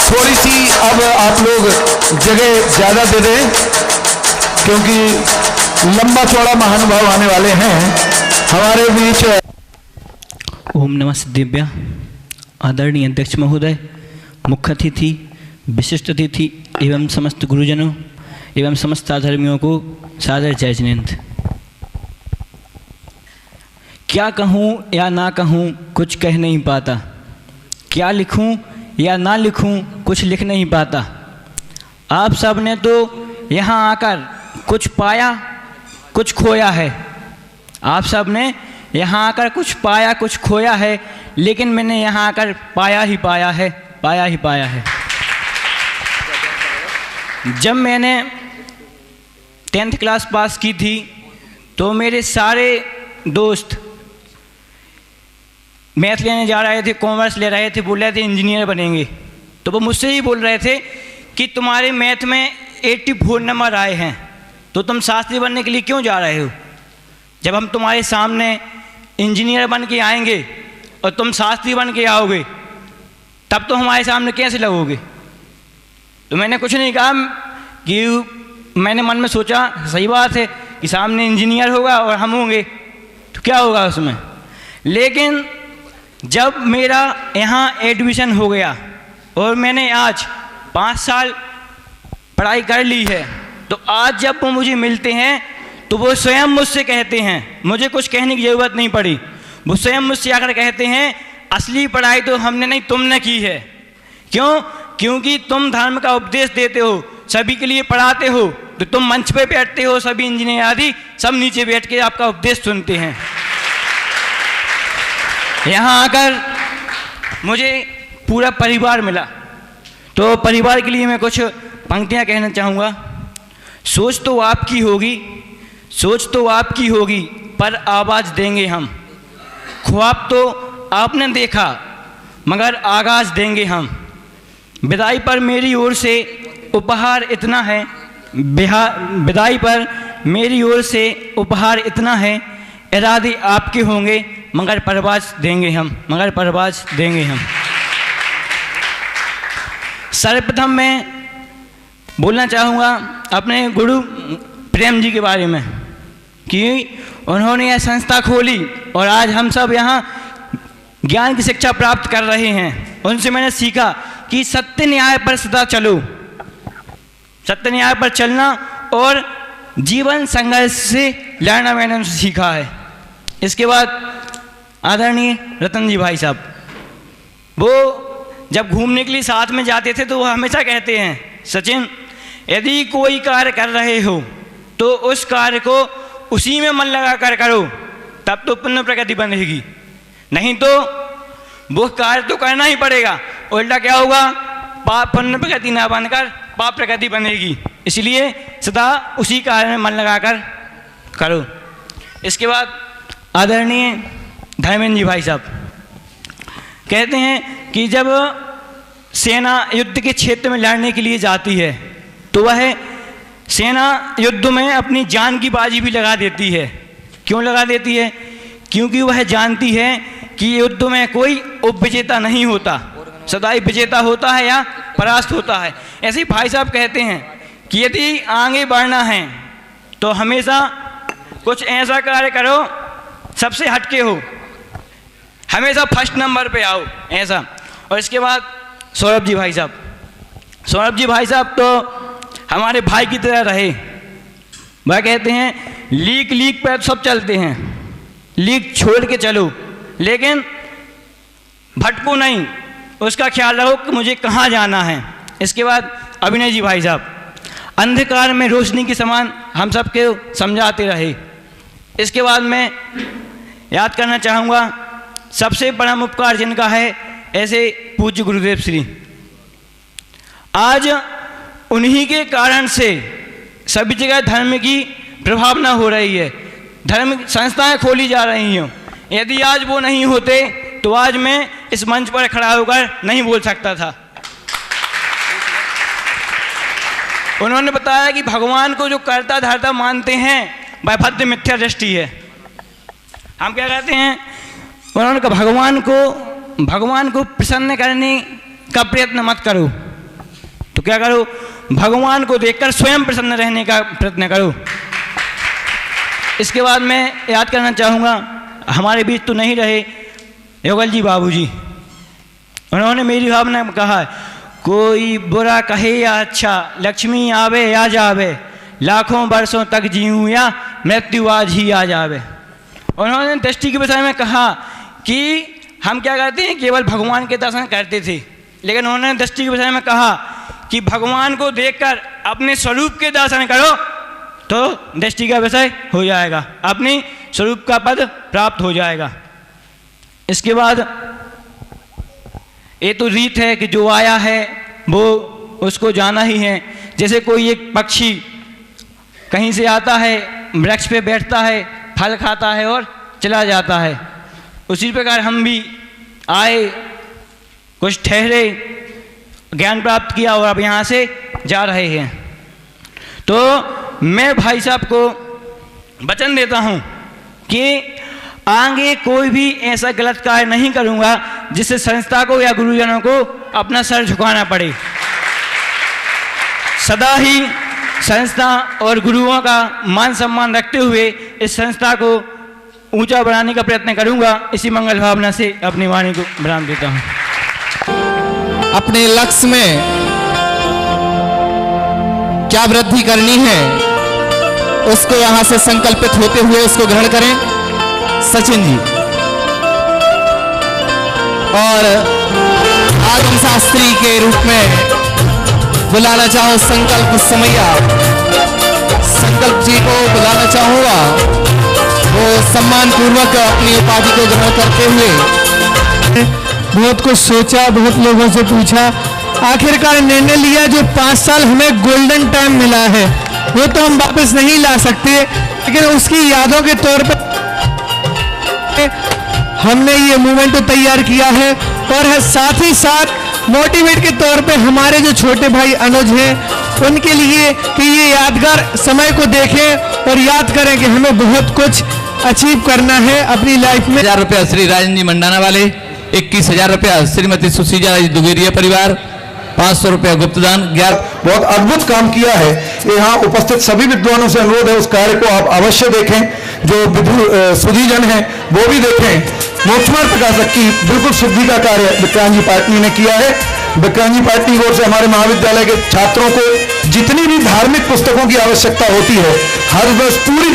थोड़ी सी अब आप लोग जगह ज़्यादा दे दें, क्योंकि लंबा चौड़ा महानुभाव आने वाले हैं हमारे बीच। ओम नमः सिद्धिभ्य। आदरणीय अध्यक्ष महोदय, मुख्य अतिथि, विशिष्ट अतिथि एवं समस्त गुरुजनों एवं समस्त धर्मियों को सादर जय जिनेंद्र। क्या कहूँ या ना कहूँ कुछ कह नहीं पाता, क्या लिखूँ या ना लिखूँ कुछ लिख नहीं पाता। आप सब ने तो यहाँ आकर कुछ पाया कुछ खोया है, आप सब ने यहाँ आकर कुछ पाया कुछ खोया है, लेकिन मैंने यहाँ आकर पाया ही पाया है, पाया ही पाया है। जब मैंने 10th क्लास पास की थी तो मेरे सारे दोस्त मैथ लेने जा रहे थे, कॉमर्स ले रहे थे, बोल रहे थे इंजीनियर बनेंगे। तो वो मुझसे ही बोल रहे थे कि तुम्हारे मैथ में 84 नंबर आए हैं तो तुम शास्त्री बनने के लिए क्यों जा रहे हो। जब हम तुम्हारे सामने इंजीनियर बन के आएंगे और तुम शास्त्री बन के आओगे तब तो हमारे सामने कैसे लगोगे। तो मैंने कुछ नहीं कहा कि मैंने मन में सोचा सही बात है कि सामने इंजीनियर होगा और हम होंगे तो क्या होगा उसमें। लेकिन जब मेरा यहाँ एडमिशन हो गया और मैंने आज 5 साल पढ़ाई कर ली है, तो आज जब वो मुझे मिलते हैं तो वो स्वयं मुझसे कहते हैं, मुझे कुछ कहने की ज़रूरत नहीं पड़ी, वो स्वयं मुझसे आकर कहते हैं असली पढ़ाई तो हमने नहीं तुमने की है। क्यों? क्योंकि तुम धर्म का उपदेश देते हो, सभी के लिए पढ़ाते हो, तो तुम मंच पे बैठते हो, सभी इंजीनियर आदि सब नीचे बैठ के आपका उपदेश सुनते हैं। यहाँ आकर मुझे पूरा परिवार मिला, तो परिवार के लिए मैं कुछ पंक्तियाँ कहना चाहूँगा। सोच तो आपकी होगी, सोच तो आपकी होगी, पर आवाज़ देंगे हम। ख्वाब तो आपने देखा मगर आगाज़ देंगे हम। विदाई पर मेरी ओर से उपहार इतना है, विदाई पर मेरी ओर से उपहार इतना है, इरादे आपके होंगे मगर परवाज़ देंगे हम, मगर परवाज़ देंगे हम। सर्वप्रथम मैं बोलना चाहूँगा अपने गुरु प्रेम जी के बारे में कि उन्होंने यह संस्था खोली और आज हम सब यहाँ ज्ञान की शिक्षा प्राप्त कर रहे हैं। उनसे मैंने सीखा कि सत्य न्याय पर सदा चलो, सत्य न्याय पर चलना और जीवन संघर्ष से लड़ना मैंने उनसे सीखा है। इसके बाद आदरणीय रतन जी भाई साहब, वो जब घूमने के लिए साथ में जाते थे तो वो हमेशा कहते हैं सचिन, यदि कोई कार्य कर रहे हो तो उस कार्य को उसी में मन लगा कर करो, तब तो पुण्य प्रगति बनेगी, नहीं तो वो कार्य तो करना ही पड़ेगा, उल्टा क्या होगा, पाप पुण्य प्रगति ना बनकर पाप प्रगति बनेगी। इसलिए सदा उसी कार्य में मन लगाकर करो। इसके बाद आदरणीय धर्मेंद्र जी भाई साहब कहते हैं कि जब सेना युद्ध के क्षेत्र में लड़ने के लिए जाती है तो वह सेना युद्ध में अपनी जान की बाजी भी लगा देती है। क्यों लगा देती है? क्योंकि वह जानती है कि युद्ध में कोई उपविजेता नहीं होता, सदा ही विजेता होता है या परास्त होता है। ऐसे ही भाई साहब कहते हैं कि यदि आगे बढ़ना है तो हमेशा कुछ ऐसा कार्य करो सबसे हटके हो, हमेशा फर्स्ट नंबर पे आओ, ऐसा। और इसके बाद सौरभ जी भाई साहब, सौरभ जी भाई साहब तो हमारे भाई की तरह रहे। वह कहते हैं लीक लीक पर सब चलते हैं, लीक छोड़ के चलो लेकिन भटको नहीं, उसका ख्याल रखो कि मुझे कहाँ जाना है। इसके बाद अभिनय जी भाई साहब अंधकार में रोशनी के समान हम सबके समझाते रहे। इसके बाद मैं याद करना चाहूँगा सबसे परम उपकार जिनका है, ऐसे पूज्य गुरुदेव श्री। आज उन्हीं के कारण से सभी जगह धर्म की प्रभावना हो रही है, धर्म संस्थाएं खोली जा रही हैं। यदि आज वो नहीं होते तो आज मैं इस मंच पर खड़ा होकर नहीं बोल सकता था। उन्होंने बताया कि भगवान को जो कर्ता धर्ता मानते हैं वह भद्र मिथ्या दृष्टि है। हम क्या कहते हैं, उन्होंने कहा भगवान को प्रसन्न करने का प्रयत्न मत करो, तो क्या करो, भगवान को देखकर स्वयं प्रसन्न रहने का प्रयत्न करो। इसके बाद मैं याद करना चाहूँगा, हमारे बीच तो नहीं रहे योगल जी बाबूजी, उन्होंने मेरी भावना में कहा, कोई बुरा कहे या अच्छा, लक्ष्मी आवे या जावे, लाखों वर्षों तक जीऊँ या मृत्यु आज ही आ जावे। उन्होंने दृष्टि के विषय में कहा कि हम क्या करते हैं, केवल भगवान के दर्शन करते थे, लेकिन उन्होंने दृष्टि के विषय में कहा कि भगवान को देखकर अपने स्वरूप के दर्शन करो तो दृष्टि का विषय हो जाएगा, अपनी स्वरूप का पद प्राप्त हो जाएगा। इसके बाद ये तो रीत है कि जो आया है वो उसको जाना ही है। जैसे कोई एक पक्षी कहीं से आता है, वृक्ष पे बैठता है, फल खाता है और चला जाता है, उसी प्रकार हम भी आए, कुछ ठहरे, ज्ञान प्राप्त किया और अब यहाँ से जा रहे हैं। तो मैं भाई साहब को वचन देता हूँ कि आगे कोई भी ऐसा गलत कार्य नहीं करूँगा जिससे संस्था को या गुरुजनों को अपना सर झुकाना पड़े। सदा ही संस्था और गुरुओं का मान सम्मान रखते हुए इस संस्था को ऊंचा बनाने का प्रयत्न करूँगा। इसी मंगल भावना से अपनी वाणी को विराम देता हूँ। अपने लक्ष्य में क्या वृद्धि करनी है उसको यहां से संकल्पित होते हुए उसको ग्रहण करें सचिन जी। और आगम शास्त्री के रूप में बुलाना चाहूं संकल्प समैया, संकल्प जी को बुलाना चाहूंगा, वो सम्मान पूर्वक अपनी उपाधि को ग्रहण करते हुए। बहुत कुछ सोचा, बहुत लोगों से पूछा, आखिरकार निर्णय लिया जो 5 साल हमें गोल्डन टाइम मिला है वो तो हम वापस नहीं ला सकते, लेकिन उसकी यादों के तौर पर हमने ये मूवमेंट तो तैयार किया है। और साथ ही साथ मोटिवेट के तौर पे हमारे जो छोटे भाई अनुज हैं उनके लिए कि ये यादगार समय को देखें और याद करें कि हमें बहुत कुछ अचीव करना है अपनी लाइफ में। 1000 रुपया श्री राजन जी मंडाना वाले, 21,000 रुपया श्रीमती सुशीजा दुगेरिया परिवार, 500 रुपया गुप्तदान। बहुत अद्भुत काम किया है। यहाँ उपस्थित सभी विद्वानों से अनुरोध है उस कार्य को आप अवश्य देखें, जो सुधीजन हैं वो भी देखें। मोक्षमार्ग प्रकाशक की बिल्कुल शुद्धि का कार्य विक्रांत पाटनी ने किया है। विक्रांत पाटनी की ओर से हमारे महाविद्यालय के छात्रों को जितनी भी धार्मिक पुस्तकों की आवश्यकता होती है हर वर्ष पूरी